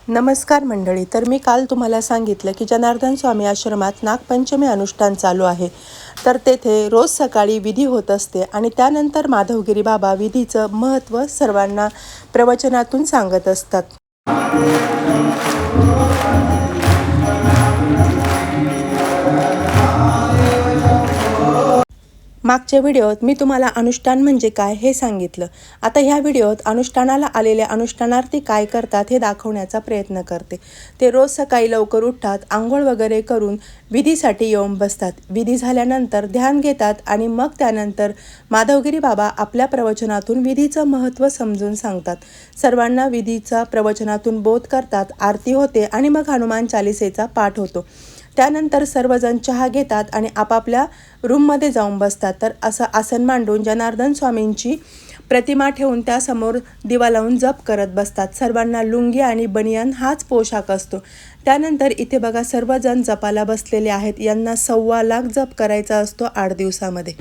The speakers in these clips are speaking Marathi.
नमस्कार मंडळी. तर मी काल तुम्हाला सांगितलं की जनार्दन स्वामी आश्रमात नागपंचमी अनुष्ठान चालू आहे. तर तेथे रोज सकाळी विधी होत असते आणि त्यानंतर माधवगिरी बाबा विधीचं महत्त्व सर्वांना प्रवचनातून सांगत असतात. मागच्या व्हिडिओत मी तुम्हाला अनुष्ठान म्हणजे काय हे सांगितलं. आता ह्या व्हिडिओत अनुष्ठानाला आलेले अनुष्ठानार्थी काय करतात हे दाखवण्याचा प्रयत्न करते. ते रोज सकाळी लवकर उठतात, आंघोळ वगैरे करून विधीसाठी येऊन बसतात. विधी झाल्यानंतर ध्यान घेतात आणि मग त्यानंतर माधवगिरी बाबा आपल्या प्रवचनातून विधीचं महत्त्व समजून सांगतात. सर्वांना विधीचा प्रवचनातून बोध करतात, आरती होते आणि मग हनुमान चालिसेचा पाठ होतो. त्यानंतर सर्वजण चहा घेतात आणि आपापल्या रूममध्ये जाऊन बसतात. तर असं आसन मांडून जनार्दन स्वामींची प्रतिमा ठेवून त्यासमोर दिवा लावून जप करत बसतात. सर्वांना लुंगी आणि बनियान हाच पोशाख असतो. त्यानंतर इथे बघा सर्वजण जपाला बसलेले आहेत. यांना 1.25 लाख जप करायचा असतो 8 दिवसामध्ये.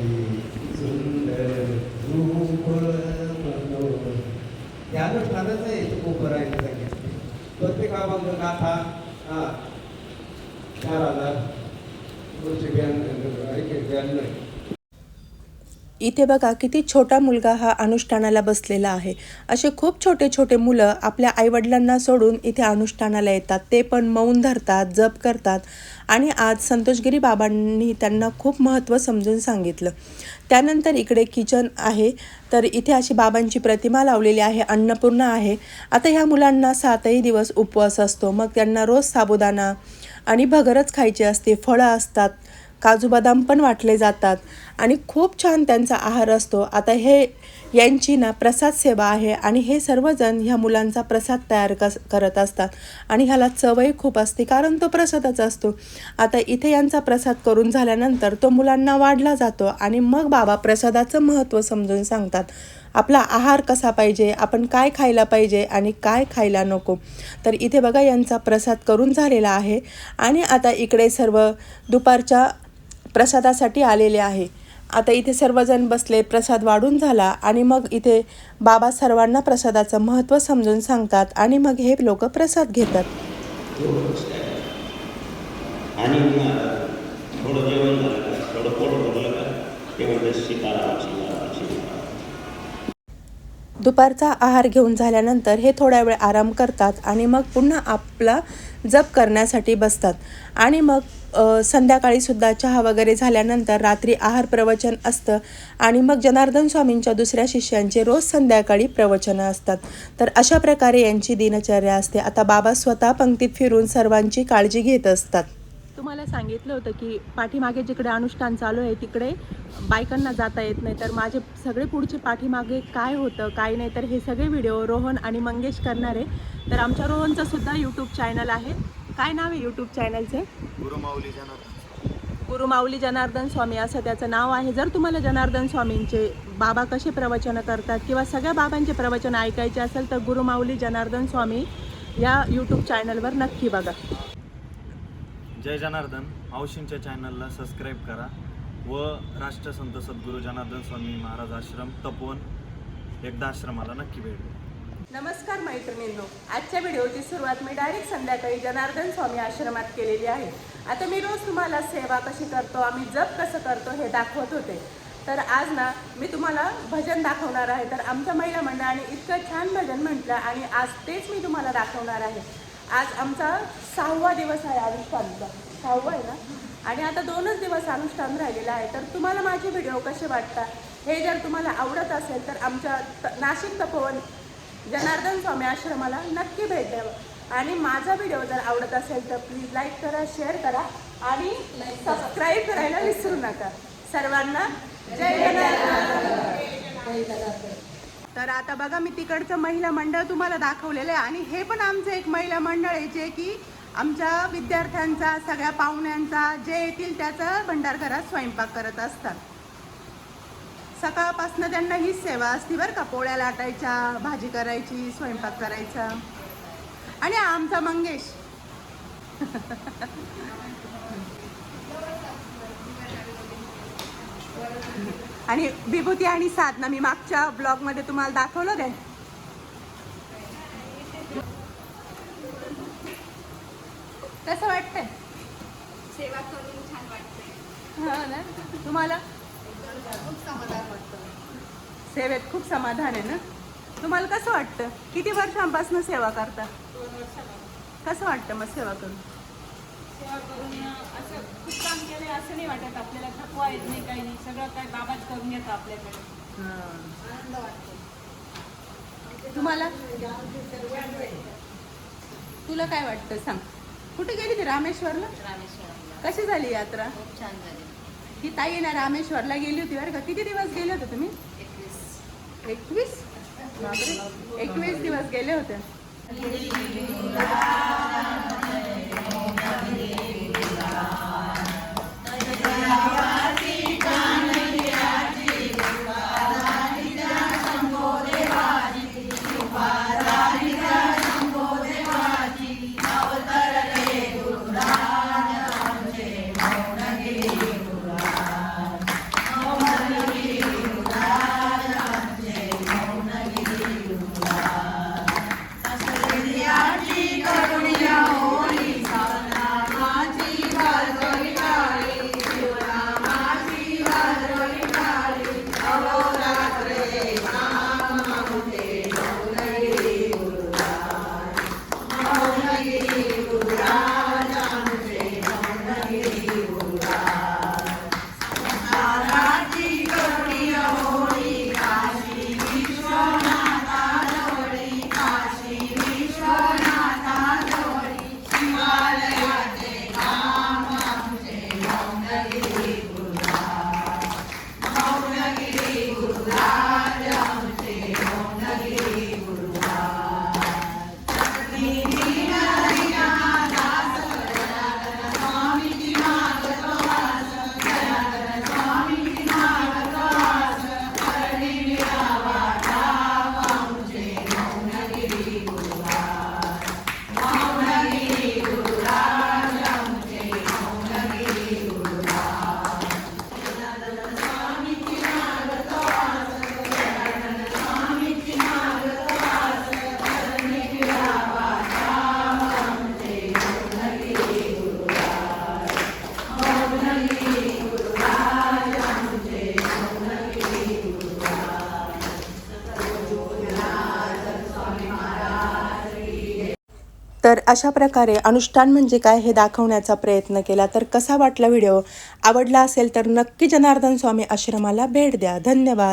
इथे बघा किती छोटा मुलगा हा अनुष्ठानाला बसलेला आहे. असे खूप छोटे छोटे मुलं आपल्या आईवडिलांना सोडून इथे अनुष्ठानाला येतात. ते पण मौन धरतात, जप करतात आणि आज संतोषगिरी बाबांनी त्यांना खूप महत्त्व समजून सांगितलं. त्यानंतर इकडे किचन आहे. तर इथे अशी बाबांची प्रतिमा लावलेली आहे, अन्नपूर्णा आहे. आता ह्या मुलांना 7ही दिवस उपवास असतो. मग त्यांना रोज साबुदाणा आणि भगरच खायची असते, फळं असतात, काजू बदाम पण वाटले जातात आणि खूप छान त्यांचा आहार असतो. आता हे यांची प्रसाद सेवा आहे आणि हे सर्वजण ह्या मुलांचा प्रसाद तयार करत असतात आणि ह्याला चवही खूप असते कारण तो प्रसादच असतो. आता इथे यांचा प्रसाद करून झाल्यानंतर तो मुलांना वाढला जातो आणि मग बाबा प्रसादाचं महत्त्व समजून सांगतात. आपला आहार कसा पाहिजे, आपण काय खायला पाहिजे आणि काय खायला नको. तर इथे बघा यांचा प्रसाद करून झालेला आहे आणि आता इकडे सर्व दुपारच्या प्रसादासाठी आलेले आहे. आता इथे सर्वजण बसले, प्रसाद वाढून झाला आणि मग इथे बाबा सर्वांना प्रसादाचं महत्त्व समजून सांगतात आणि मग हे लोक प्रसाद घेतात. दुपारचा आहार घेऊन झाल्यानंतर हे थोड्या वेळ आराम करतात आणि मग पुन्हा आपला जप करण्यासाठी बसतात आणि मग संध्याकाळीसुद्धा चहा वगैरे झाल्यानंतर रात्री आहार प्रवचन असतं आणि मग जनार्दन स्वामींच्या दुसऱ्या शिष्यांचे रोज संध्याकाळी प्रवचनं असतात. तर अशा प्रकारे यांची दिनचर्या असते. आता बाबा स्वतः पंक्तीत फिरून सर्वांची काळजी घेत असतात. तुम्हाला सांगितलं होतं की पाठीमागे जिकडे अनुष्ठान चालू आहे तिकडे बायकांना जाता येत नाही. तर माझे सगळे पुढचे पाठीमागे काय होतं काय नाही तर हे सगळे व्हिडिओ रोहन आणि मंगेश करणार आहे. तर आमच्या रोहनचं सुद्धा यूट्यूब चॅनल आहे. काय नाव आहे यूट्यूब चॅनलचे? गुरुमाऊली जनार्दन स्वामी असं त्याचं नाव आहे. जर तुम्हाला जनार्दन स्वामींचे बाबा कसे प्रवचन करतात किंवा सगळ्या बाबांचे प्रवचन ऐकायचे असेल तर गुरुमाऊली जनार्दन स्वामी या यूट्यूब चॅनलवर नक्की बघा. जय जनार्दन. मावशींच्या चॅनलला सबस्क्राईब करा व राष्ट्रसंत सद्गुरू जनार्दन स्वामी महाराज आश्रम तपोवन एकदा आश्रमाला नक्की भेट द्या. नमस्कार मैत्रिणींनो. आजच्या व्हिडिओची सुरुवात मी डायरेक्ट संध्याकाळी जनार्दन स्वामी आश्रमात केलेली आहे. आता मी रोज तुम्हाला सेवा कशी करतो, आम्ही जप कसं करतो हे दाखवत होते. तर आज मी तुम्हाला भजन दाखवणार आहे. तर आमच्या महिला मंडळाने इतकं छान भजन म्हटलं आणि आज तेच मी तुम्हाला दाखवणार आहे. आज आमचा 6वा दिवस आहे अनुष्ठानचा. 6वा आहे ना. आणि आता 2च दिवस अनुष्ठान राहिलेलं आहे. तर तुम्हाला माझे व्हिडिओ कसे वाटतात हे जर तुम्हाला आवडत असेल तर आमच्या नाशिक तपोवन जनार्दन स्वामी आश्रमाला नक्की भेट द्यावं आणि माझा व्हिडिओ जर आवडत असेल तर प्लीज लाईक करा, शेअर करा आणि सबस्क्राईब करायला विसरू नका. सर्वांना जय जनार्दन. तर आता बघा मी तिकडचं महिला मंडळ तुम्हाला दाखवलेलं आहे आणि हे पण आमचं एक महिला मंडळ आहे जे की आमच्या विद्यार्थ्यांचा सगळ्या पाहुण्यांचा जे येतील त्याचा भंडारघरात स्वयंपाक करत असतात. सकाळपासून त्यांना हीच सेवा असते बरं का. पोळ्या लाटायच्या, भाजी करायची, स्वयंपाक करायचा. आणि आमचा मंगेश आणि विभूती आणि साधना मी मागच्या ब्लॉगमध्ये तुम्हाला दाखवलं काय. कसं वाटतंय? सेवा करून छान वाटते. हा ना. तुम्हाला खूप समाधान वाटतं. सेवेत खूप समाधान आहे ना. तुम्हाला कसं वाटतं? किती वर्षांपासून सेवा करता? 2 वर्षापासून कसं वाटतं मग सेवा करून? सेवा करून असं खूप काम केलं असं नाही वाटत. आपल्याला थकवा येत नाही, काही नाही. सगळं काय बाबाच करून येतं आपल्याकडे. आनंद वाटतो. तुम्हाला तुला काय वाटतं सांग? कुठे गेली ती? रामेश्वरला. रामेश्वरमला कशी झाली यात्रा? खूप छान झाली. ही ताई ना रामेश्वरला गेली होती बरं का. किती दिवस गेले होते तुम्ही? 21. बापरे, 21 दिवस गेले होते. तर अशा प्रकारे अनुष्ठान म्हणजे काय हे दाखवण्याचा प्रयत्न केला. तर कसा वाटला व्हिडिओ? आवडला असेल तर नक्की जनार्दन स्वामी आश्रमाला भेट द्या. धन्यवाद.